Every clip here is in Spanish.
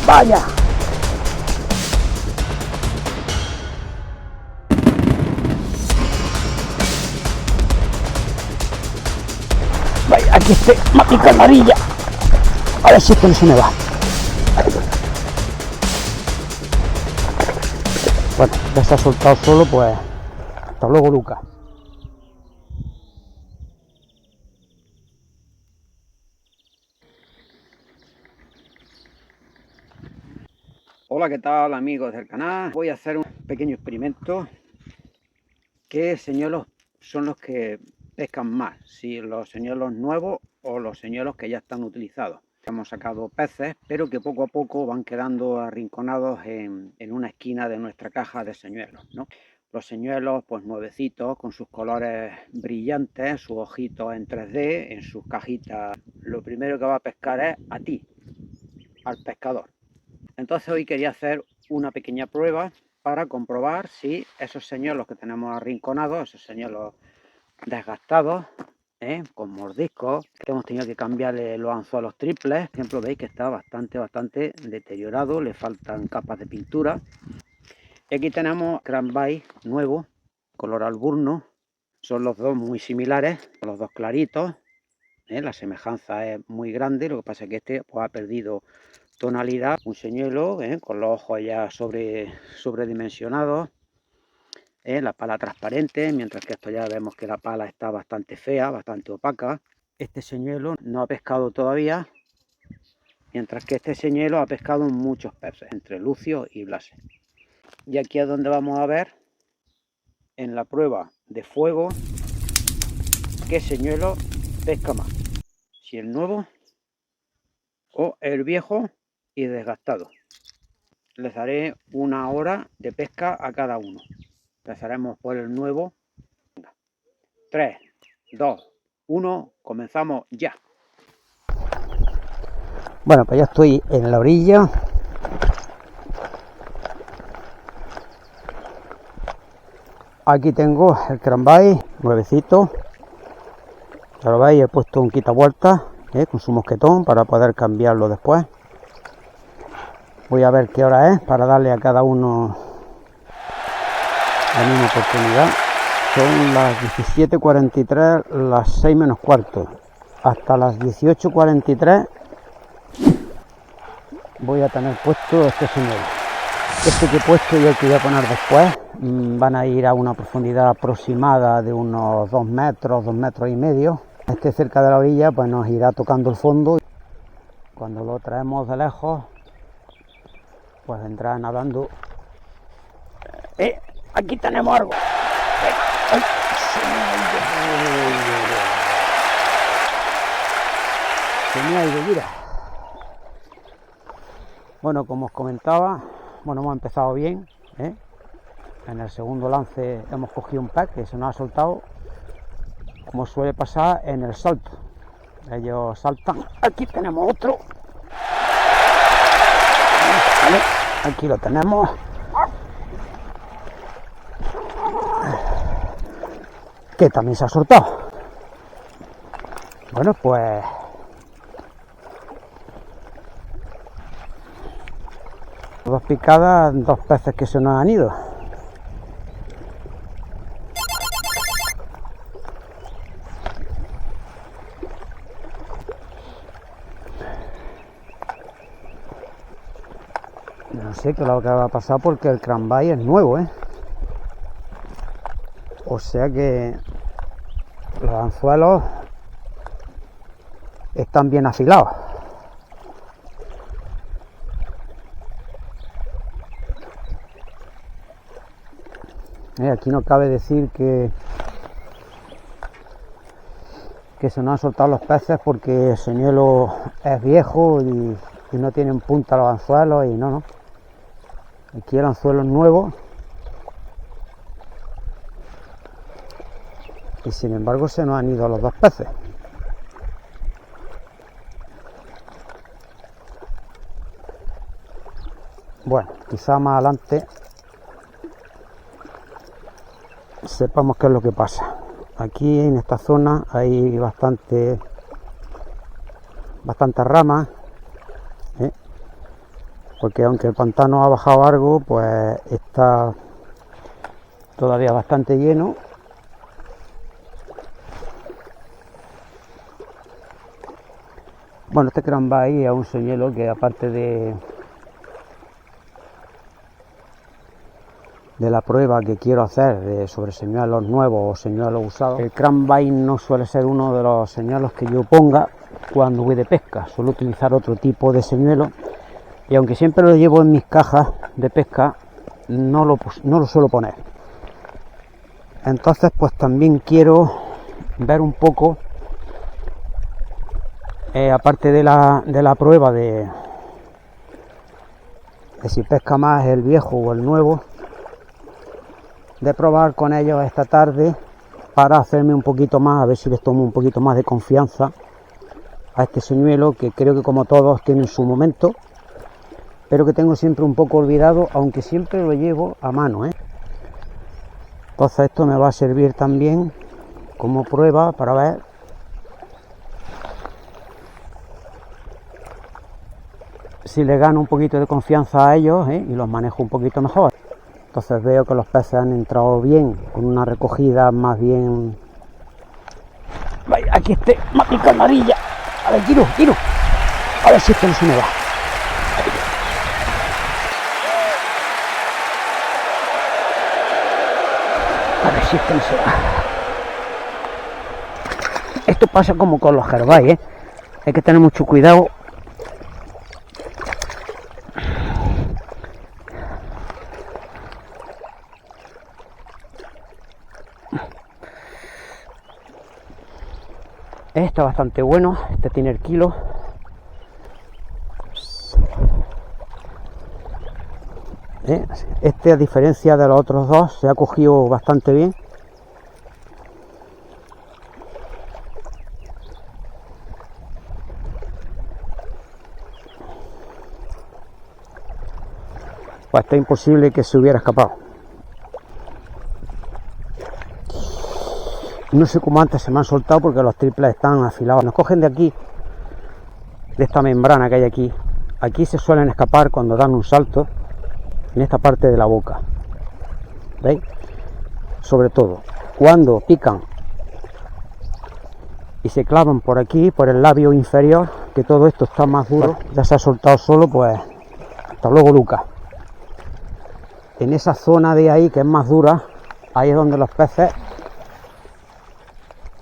¡Vaya! Vaya, aquí este mágica amarilla. A ver si esto no se me va. Bueno, ya se ha soltado solo, pues hasta luego, Lucas. Hola, ¿qué tal amigos del canal? Voy a hacer un pequeño experimento. ¿Qué señuelos son los que pescan más? Si los señuelos nuevos o los señuelos que ya están utilizados. Hemos sacado peces, pero que poco a poco van quedando arrinconados en una esquina de nuestra caja de señuelos, ¿no? Los señuelos, pues nuevecitos, con sus colores brillantes, sus ojitos en 3D, en sus cajitas. Lo primero que va a pescar es a ti, al pescador. Entonces hoy quería hacer una pequeña prueba para comprobar si esos señuelos que tenemos arrinconados, esos señuelos desgastados, con mordiscos, que hemos tenido que cambiarle los anzuelos triples. Por ejemplo, veis que está bastante deteriorado, le faltan capas de pintura. Y aquí tenemos cranbait nuevo, color alburno. Son los dos muy similares, los dos claritos. La semejanza es muy grande, lo que pasa es que este pues, ha perdido tonalidad. Un señuelo con los ojos ya sobredimensionados. La pala transparente, mientras que esto ya vemos que la pala está bastante fea, bastante opaca. Este señuelo no ha pescado todavía, mientras que este señuelo ha pescado muchos peces, entre lucios y blases. Y aquí es donde vamos a ver, en la prueba de fuego, qué señuelo pesca más. Si el nuevo o el viejo y desgastado. Les daré 1 hora de pesca a cada uno. Empezaremos por el nuevo. 3, 2, 1, comenzamos ya. Bueno, pues ya estoy en la orilla. Aquí tengo el cranbait nuevecito. Ya lo veis, he puesto un quitavueltas con su mosquetón para poder cambiarlo después. Voy a ver qué hora es para darle a cada uno la misma oportunidad. Son las 17:43, las 6 menos cuarto. Hasta las 18:43 voy a tener puesto este señuelo. Este que he puesto y el que voy a poner después van a ir a una profundidad aproximada de unos 2 metros, 2 metros y medio. Este cerca de la orilla pues nos irá tocando el fondo. Cuando lo traemos de lejos pues vendrán hablando. Aquí tenemos algo. Ay, se me ha ido, mira. Bueno, como os comentaba, hemos empezado bien, En el segundo lance hemos cogido un pez que se nos ha soltado, como suele pasar en el salto. Ellos saltan. Aquí tenemos otro. Vale, aquí lo tenemos. Que también se ha soltado. Bueno, pues dos picadas, 2 peces que se nos han ido. No sé qué es lo que va a pasar porque el cranbait es nuevo, O sea que los anzuelos están bien afilados. Aquí no cabe decir que se nos han soltado los peces porque el señuelo es viejo y no tienen punta los anzuelos y no. Aquí el anzuelo es nuevo. Y sin embargo se nos han ido los 2 peces. Bueno, quizá más adelante sepamos qué es lo que pasa. Aquí en esta zona hay bastantes ramas, porque aunque el pantano ha bajado algo, pues está todavía bastante lleno. Bueno, este cranbait es un señuelo que, aparte de la prueba que quiero hacer sobre señuelos nuevos o señuelos usados, el cranbait no suele ser uno de los señuelos que yo ponga cuando voy de pesca. Suelo utilizar otro tipo de señuelo, y aunque siempre lo llevo en mis cajas de pesca, no lo suelo poner. Entonces, pues también quiero ver un poco, aparte de la prueba de si pesca más el viejo o el nuevo, de probar con ellos esta tarde para hacerme un poquito más, a ver si les tomo un poquito más de confianza a este señuelo, que creo que como todos tienen su momento, pero que tengo siempre un poco olvidado, aunque siempre lo llevo a mano, Entonces esto me va a servir también como prueba para ver si le gano un poquito de confianza a ellos, y los manejo un poquito mejor. Entonces veo que los peces han entrado bien, con una recogida más bien... Vaya, aquí esté, mi canarilla. A ver, tiro. A ver si esto no se me va. A ver si esto no se va. Esto pasa como con los jervais, Hay que tener mucho cuidado. Este está bastante bueno, este tiene el kilo. Este, a diferencia de los otros dos, se ha cogido bastante bien. Pues está imposible que se hubiera escapado. No sé cómo antes se me han soltado, porque los triples están afilados. Nos cogen de aquí, de esta membrana que hay aquí. Aquí se suelen escapar cuando dan un salto, en esta parte de la boca. ¿Veis? Sobre todo cuando pican y se clavan por aquí, por el labio inferior, que todo esto está más duro. Ya se ha soltado solo, pues hasta luego, Lucas. En esa zona de ahí, que es más dura, ahí es donde los peces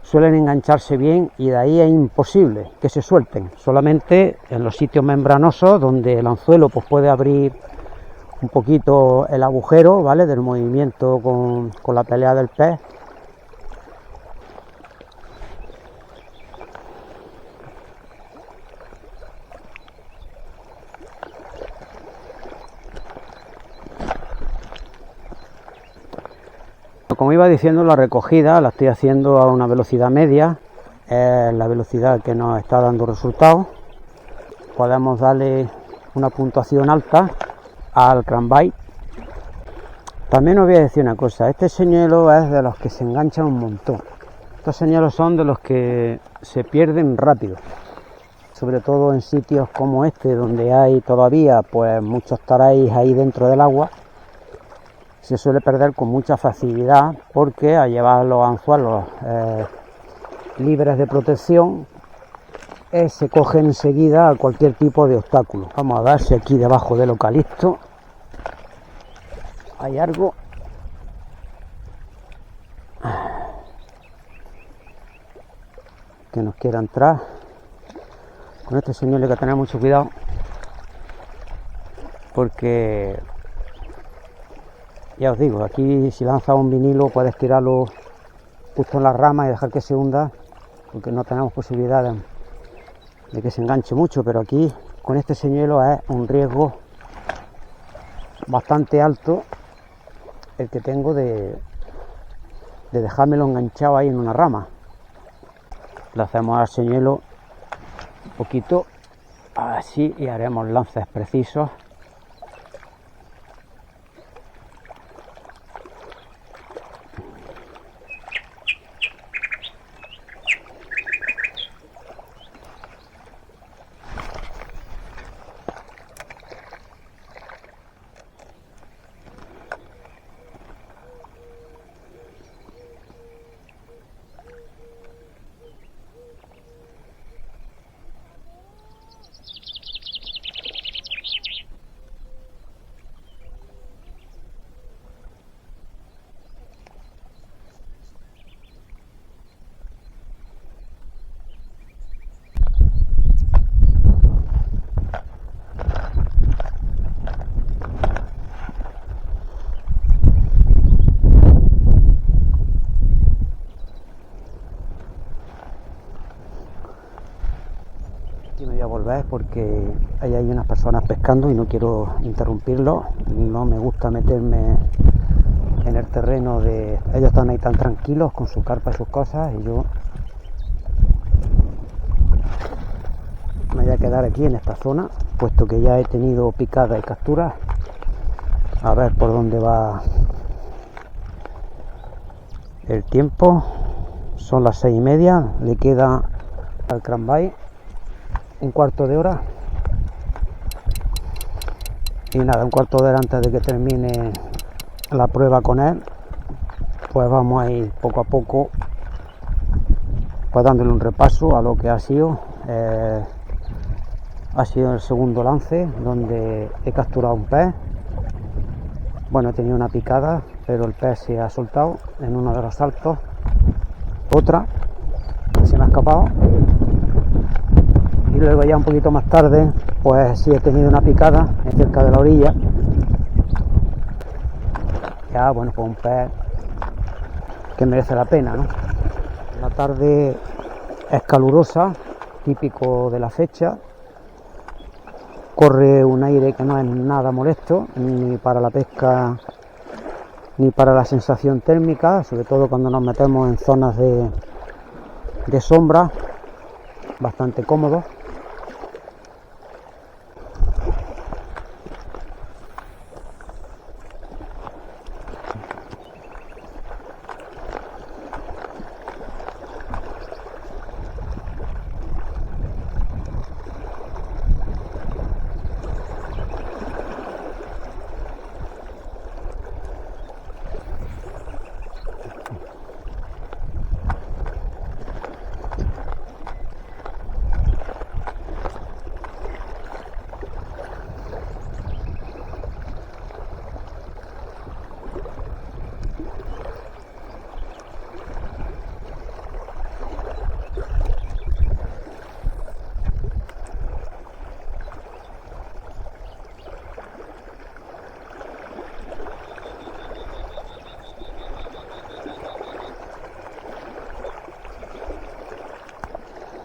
suelen engancharse bien, y de ahí es imposible que se suelten. Solamente en los sitios membranosos, donde el anzuelo pues puede abrir un poquito el agujero, ¿vale?, del movimiento con la pelea del pez. Como iba diciendo, la recogida la estoy haciendo a una velocidad media, es la velocidad que nos está dando resultados. Podemos darle una puntuación alta al cranbait. También os voy a decir una cosa, este señuelo es de los que se enganchan un montón. Estos señuelos son de los que se pierden rápido, sobre todo en sitios como este, donde hay todavía pues muchos taráis ahí dentro del agua. Se suele perder con mucha facilidad, porque al llevar los anzuelos libres de protección, se cogen enseguida a cualquier tipo de obstáculo. Vamos a ver si aquí debajo del eucalipto hay algo. Que nos quiera entrar. Con este señuelo hay que tener mucho cuidado, porque ya os digo, aquí si lanzas un vinilo puedes tirarlo justo en la rama y dejar que se hunda, porque no tenemos posibilidad de que se enganche mucho. Pero aquí con este señuelo es un riesgo bastante alto el que tengo de dejármelo enganchado ahí en una rama. Le hacemos al señuelo un poquito así y haremos lances precisos. volver porque ahí hay unas personas pescando y no quiero interrumpirlo. No me gusta meterme en el terreno de... Ellos están ahí tan tranquilos con su carpa y sus cosas y yo me voy a quedar aquí en esta zona, puesto que ya he tenido picadas y capturas. A ver por dónde va el tiempo. Son las 6:30, le queda al cranbait un cuarto de hora. Y nada, un cuarto de hora antes de que termine la prueba con él, pues vamos a ir poco a poco, pues dándole un repaso a lo que ha sido. Ha sido el segundo lance donde he capturado un pez. Bueno, he tenido una picada, pero el pez se ha soltado en uno de los saltos. Otra se me ha escapado. Y luego ya un poquito más tarde, pues sí he tenido una picada cerca de la orilla. Ya, bueno, pues un pez que merece la pena, ¿no? La tarde es calurosa, típico de la fecha. Corre un aire que no es nada molesto, ni para la pesca, ni para la sensación térmica, sobre todo cuando nos metemos en zonas de sombra, bastante cómodo.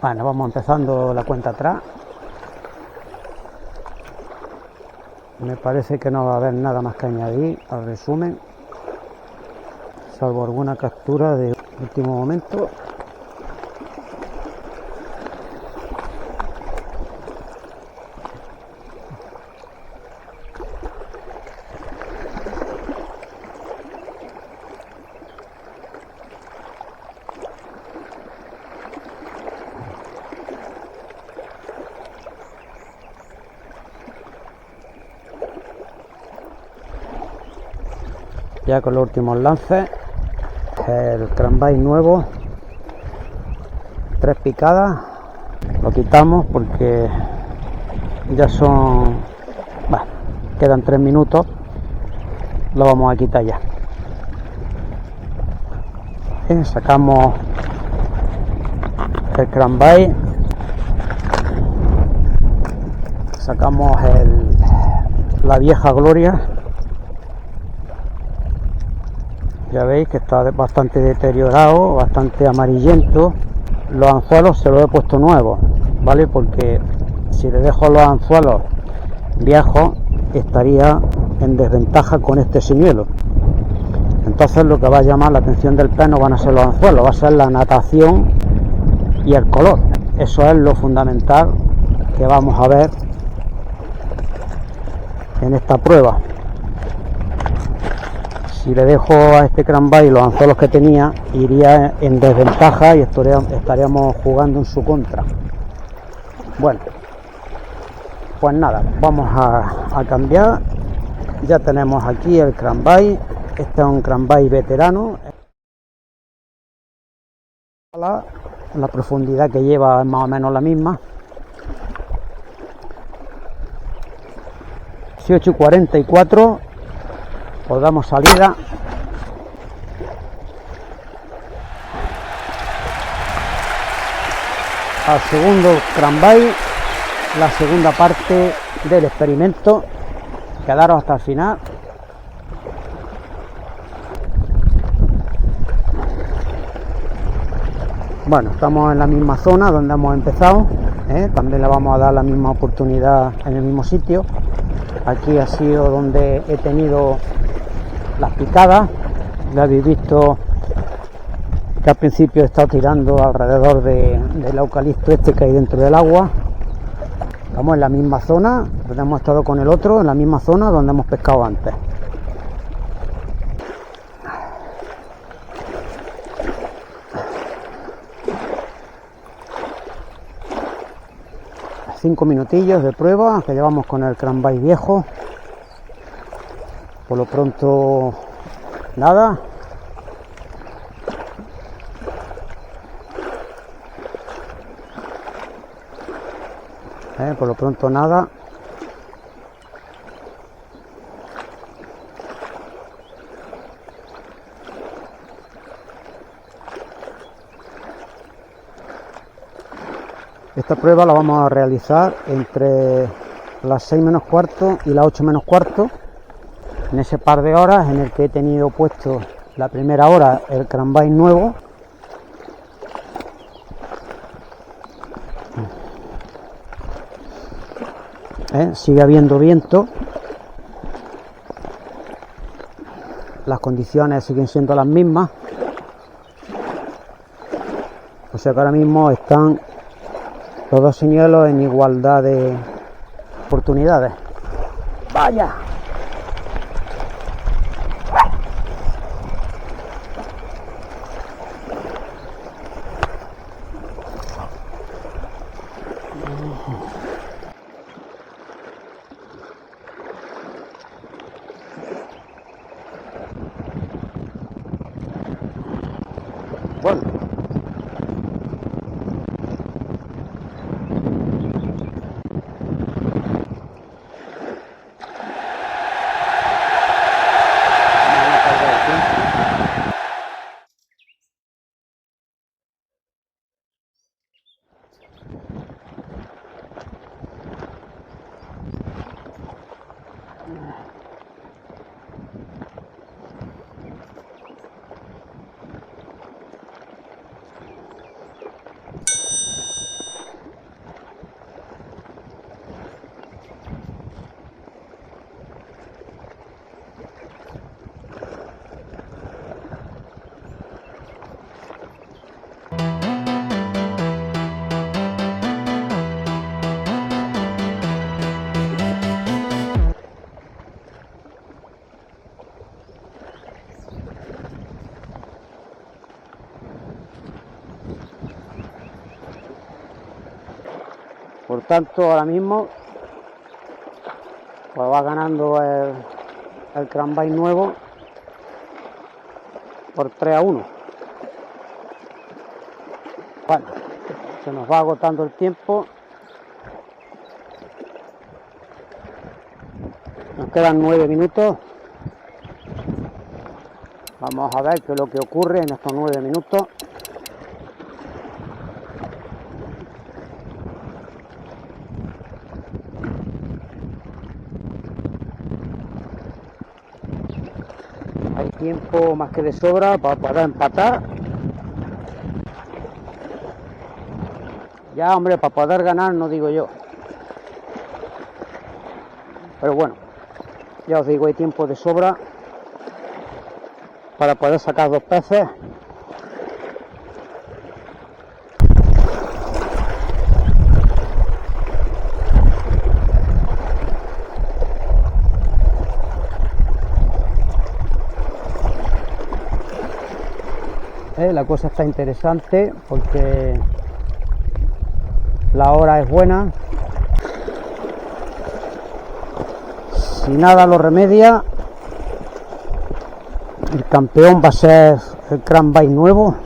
Bueno, vamos empezando la cuenta atrás. Me parece que no va a haber nada más que añadir al resumen, salvo alguna captura de último momento. Ya con los últimos lances, el cranbait nuevo, 3 picadas, lo quitamos porque ya son, bueno, quedan 3 minutos, lo vamos a quitar ya. Bien, sacamos el cranbait, sacamos la vieja gloria. Ya veis que está bastante deteriorado, bastante amarillento. Los anzuelos se los he puesto nuevos, ¿vale? Porque si le dejo los anzuelos viejos, estaría en desventaja con este señuelo. Entonces lo que va a llamar la atención del pez no van a ser los anzuelos, va a ser la natación y el color. Eso es lo fundamental que vamos a ver en esta prueba. Si le dejo a este cranbait los anzuelos que tenía, iría en desventaja y estaríamos jugando en su contra. Bueno, pues nada, vamos a cambiar. Ya tenemos aquí el cranbait. Este es un cranbait veterano. La profundidad que lleva es más o menos la misma. 18:44. Os damos salida. Al segundo cranbait, la segunda parte del experimento. Quedaros hasta el final. Bueno, estamos en la misma zona donde hemos empezado. También le vamos a dar la misma oportunidad en el mismo sitio. Aquí ha sido donde he tenido las picadas. Ya habéis visto que al principio he estado tirando alrededor del eucalipto este que hay dentro del agua. Estamos en la misma zona donde hemos estado con el otro, en la misma zona donde hemos pescado antes. Cinco minutillos de prueba que llevamos con el cranbait viejo. Por lo pronto nada. Por lo pronto nada. Esta prueba la vamos a realizar entre las 6 menos cuarto y las 8 menos cuarto. En ese par de horas en el que he tenido puesto la primera hora el cranbait nuevo. Sigue habiendo viento. Las condiciones siguen siendo las mismas. O sea que ahora mismo están los dos señuelos en igualdad de oportunidades. ¡Vaya! Bueno. Por tanto, ahora mismo pues va ganando el cranbait nuevo por 3-1. Bueno, se nos va agotando el tiempo. Nos quedan 9 minutos. Vamos a ver qué es lo que ocurre en estos 9 minutos. Hay tiempo más que de sobra para poder empatar. Ya, hombre, para poder ganar no digo yo. Pero bueno, ya os digo, hay tiempo de sobra para poder sacar 2 peces. La cosa está interesante porque la hora es buena. Si nada lo remedia, el campeón va a ser el cranbait nuevo.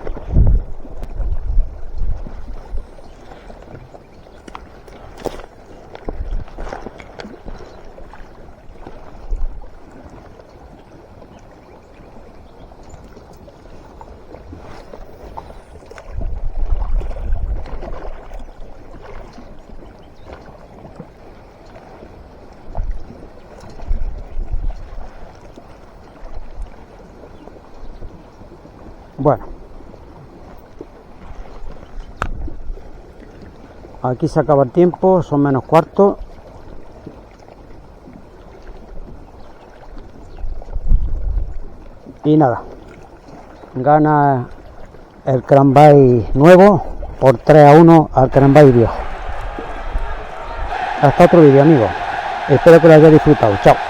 Bueno, Aquí se acaba el tiempo, son menos cuarto. Y nada, gana el Cranbay nuevo por 3-1 al Cranbay viejo. Hasta otro vídeo, amigos. Espero que lo hayáis disfrutado. Chao.